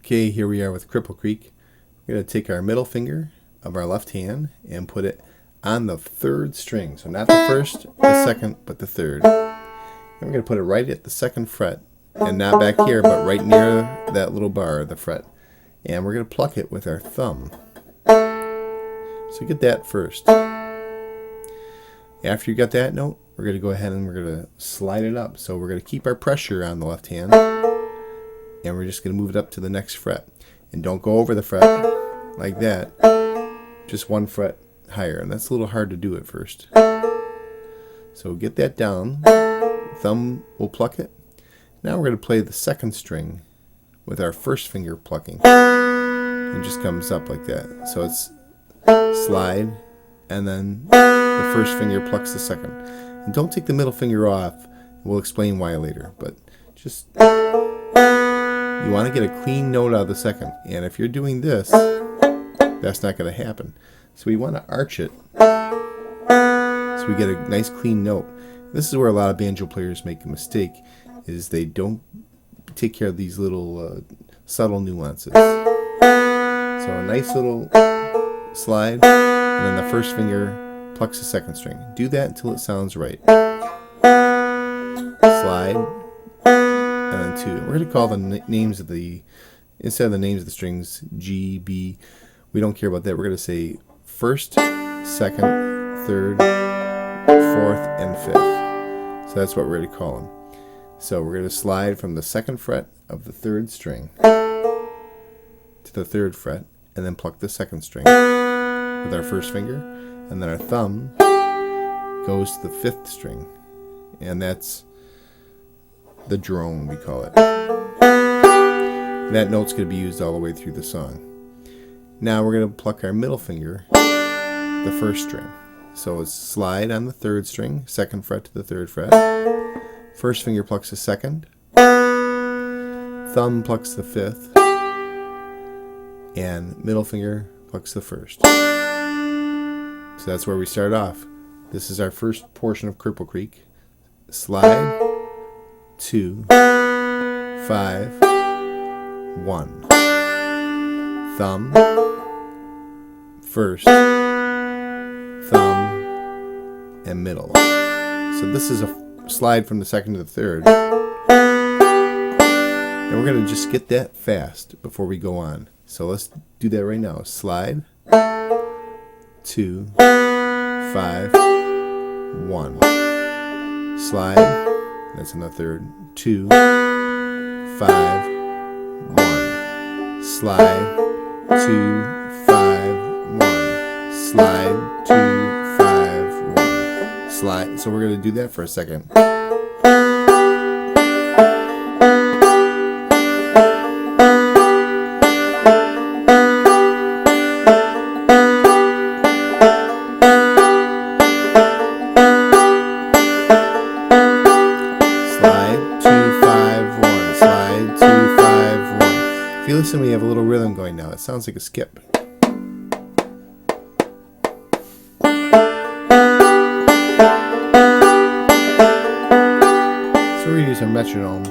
Okay, here we are with Cripple Creek. We're going to take our middle finger of our left hand and put it on the third string. So not the first, the second, but the third. And we're going to put it right at the second fret. And not back here, but right near that little bar, the fret. And we're going to pluck it with our thumb. So get that first. After you got that note, we're going to go ahead and we're going to slide it up. So we're going to keep our pressure on the left hand. And we're just going to move it up to the next fret. And don't go over the fret like that. Just one fret higher. And that's a little hard to do at first. So get that down. Thumb will pluck it. Now we're going to play the second string with our first finger plucking. It just comes up like that. So it's slide, and then the first finger plucks the second. And don't take the middle finger off. We'll explain why later. But just, you want to get a clean note out of the second. And if you're doing this, that's not going to happen. So we want to arch it so we get a nice clean note. This is where a lot of banjo players make a mistake, is they don't take care of these little subtle nuances. So a nice little slide, and then the first finger plucks the second string. Do that until it sounds right. Slide, and then two. We're going to call the names of the, instead of the names of the strings, G, B, we don't care about that. We're going to say first, second, third, fourth, and fifth. So that's what we're going to call them. So we're going to slide from the second fret of the third string to the third fret, and then pluck the second string with our first finger, and then our thumb goes to the fifth string, and that's the drone, we call it. And that note's going to be used all the way through the song. Now we're going to pluck our middle finger, the first string. So it's slide on the third string, second fret to the third fret. First finger plucks the second, thumb plucks the fifth, and middle finger plucks the first. So that's where we start off. This is our first portion of Cripple Creek. Slide, 2, 5, 1. Thumb, first, thumb, and middle. So this is a slide from the second to the third. And we're going to just get that fast before we go on. So let's do that right now. Slide, 2, 5, 1. Slide, that's in the third, 2, 5, 1. Slide, 2, 5, 1. Slide, 2, 5, 1. Slide. So we're going to do that for a second. If you listen, we have a little rhythm going now. It sounds like a skip. So we're going to use our metronome.